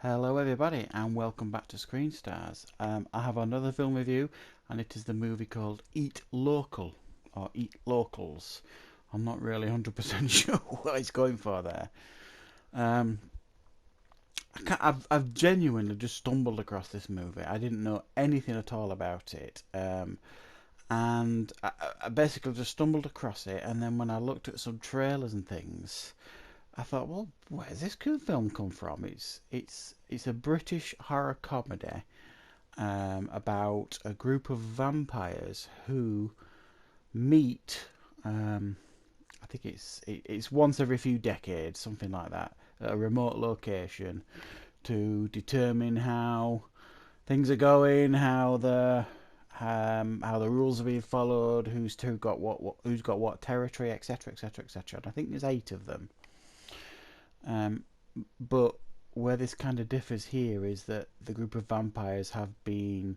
Hello everybody and welcome back to Screen Stars. I have another film review and it is the movie called Eat Local or Eat Locals. I'm not really 100% sure what it's going for there. Um, I've genuinely just stumbled across this movie. I didn't know anything at all about it. And I basically just stumbled across it, and then when I looked at some trailers and things, I thought, well, where's this good film come from? It's a British horror comedy about a group of vampires who meet. I think it's once every few decades, something like that, at a remote location to determine how things are going, how the rules are being followed, who got who's got what territory, etc., etc., etc. And I think there's 8 of them. Um, but where this kind of differs here is that the group of vampires have been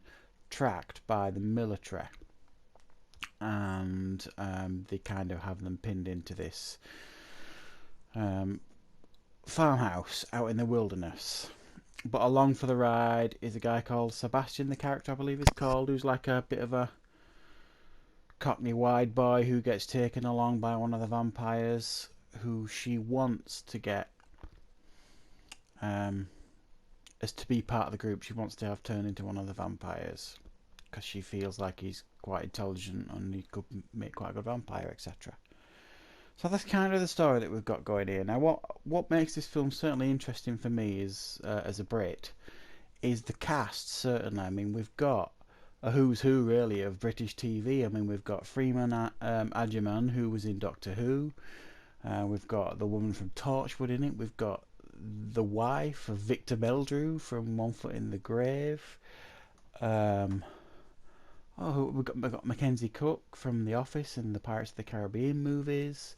tracked by the military, and they kind of have them pinned into this um, farmhouse out in the wilderness. But along for the ride is a guy called Sebastian, the character I believe is called, who's like a bit of a cockney wide boy who gets taken along by one of the vampires who she wants to get um, as to be part of the group. She wants to have turned into one of the vampires because she feels like he's quite intelligent and he could make quite a good vampire, etc. So that's kind of the story that we've got going here. Now, what makes this film certainly interesting for me is, as a Brit, is the cast. Certainly, I mean, we've got a who's who really of British TV. I mean, we've got Freeman Agyeman, who was in Doctor Who. We've got the woman from Torchwood in it. We've got the wife of Victor Meldrew from One Foot in the Grave. Um, we've got Mackenzie Cook from The Office and the Pirates of the Caribbean movies.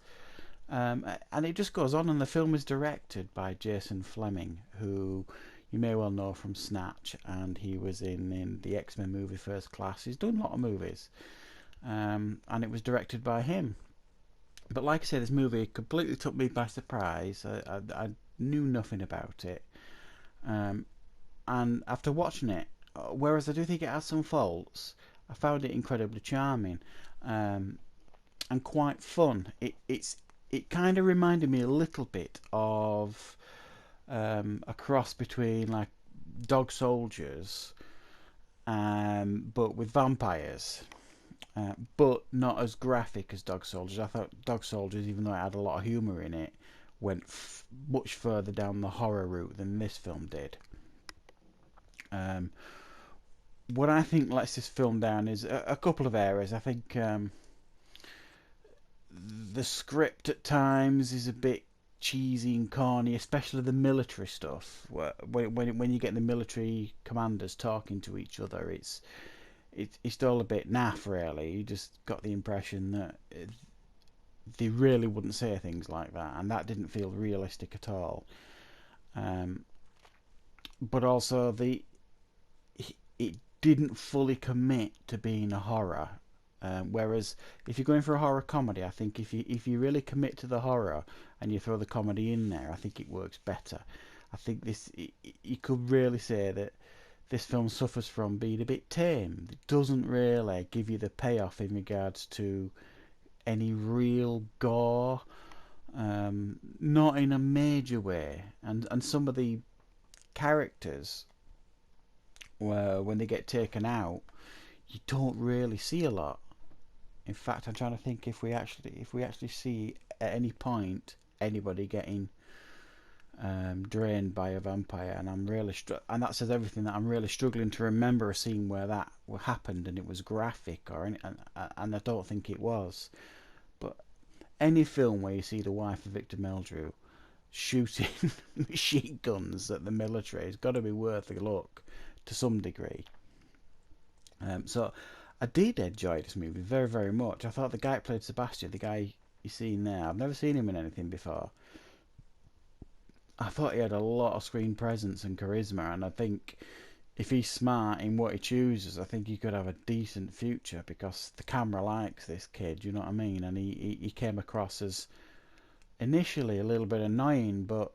And it just goes on, and the film is directed by Jason Fleming, who you may well know from Snatch, and he was in the X-Men movie First Class. He's done a lot of movies, and it was directed by him. But like I said, this movie completely took me by surprise. I knew nothing about it, um, and after watching it, whereas I do think it has some faults, I found it incredibly charming, um, and quite fun. It kind of reminded me a little bit of a cross between like Dog Soldiers, but with vampires. But not as graphic as Dog Soldiers. I thought Dog Soldiers, even though it had a lot of humour in it, went much further down the horror route than this film did. Um, what I think lets this film down is a couple of areas. I think the script at times is a bit cheesy and corny, especially the military stuff. When you get the military commanders talking to each other, it's all a bit naff, really. You just got the impression that they really wouldn't say things like that, and that didn't feel realistic at all. Um, but also it didn't fully commit to being a horror. Whereas if you're going for a horror comedy, I think if you really commit to the horror and you throw the comedy in there, I think it works better. I think you could really say that this film suffers from being a bit tame. It doesn't really give you the payoff in regards to any real gore, not in a major way. And some of the characters, when they get taken out, you don't really see a lot. In fact, I'm trying to think if we actually see at any point anybody getting drained by a vampire, and and that says everything. That I'm really struggling to remember a scene where that happened and it was graphic, and I don't think it was. But any film where you see the wife of Victor Meldrew shooting machine guns at the military has got to be worth a look to some degree. So I did enjoy this movie very, very much. I thought the guy who played Sebastian, the guy you see there, I've never seen him in anything before. I thought he had a lot of screen presence and charisma, and I think if he's smart in what he chooses, I think he could have a decent future because the camera likes this kid, you know what I mean? And he came across as initially a little bit annoying, but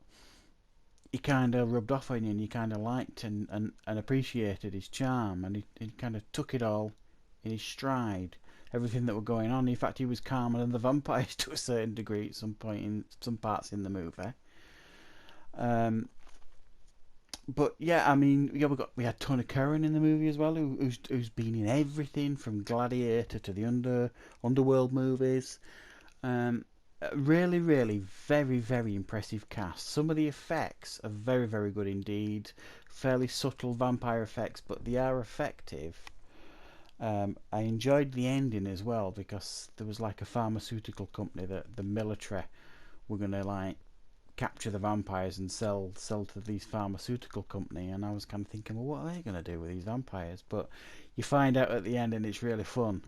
he kind of rubbed off on you, and you kind of liked and appreciated his charm, and he kind of took it all in his stride, everything that were going on. In fact, he was calmer than the vampires to a certain degree at some point in some parts in the movie. Um, but yeah, I mean, yeah, we had Tony Curran in the movie as well, who's been in everything from Gladiator to the Underworld movies. Um, really, really, very, very impressive cast. Some of the effects are very, very good indeed. Fairly subtle vampire effects, but they are effective. I enjoyed the ending as well because there was like a pharmaceutical company that the military were gonna like capture the vampires and sell to these pharmaceutical company, and I was kind of thinking, well, what are they gonna do with these vampires? But you find out at the end, and it's really fun.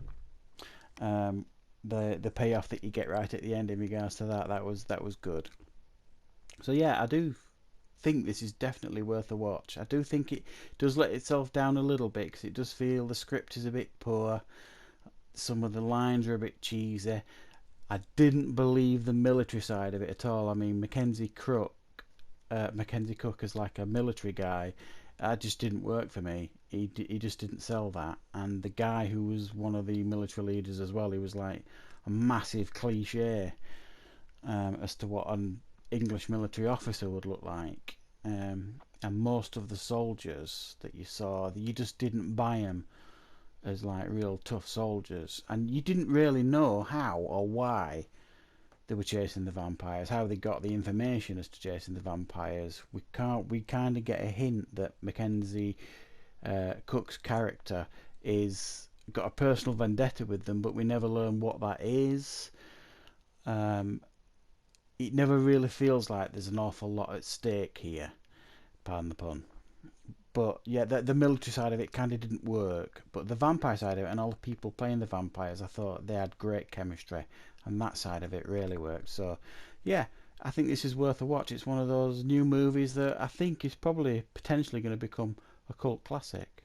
Um, the payoff that you get right at the end in regards to that was good. So yeah, I do think this is definitely worth a watch. I do think it does let itself down a little bit because it does feel the script is a bit poor. Some of the lines are a bit cheesy. I didn't believe the military side of it at all. I mean, Mackenzie Cook as like a military guy, that just didn't work for me. He just didn't sell that. And the guy who was one of the military leaders as well, he was like a massive cliche as to what an English military officer would look like. And most of the soldiers that you saw, you just didn't buy them as like real tough soldiers, and you didn't really know how or why they were chasing the vampires, how they got the information as to chasing the vampires. We kind of get a hint that Mackenzie Cook's character is got a personal vendetta with them, but we never learn what that is. Um, it never really feels like there's an awful lot at stake here. Pardon the pun. But yeah, the military side of it kind of didn't work. But the vampire side of it and all the people playing the vampires, I thought they had great chemistry, and that side of it really worked. So yeah, I think this is worth a watch. It's one of those new movies that I think is probably potentially going to become a cult classic.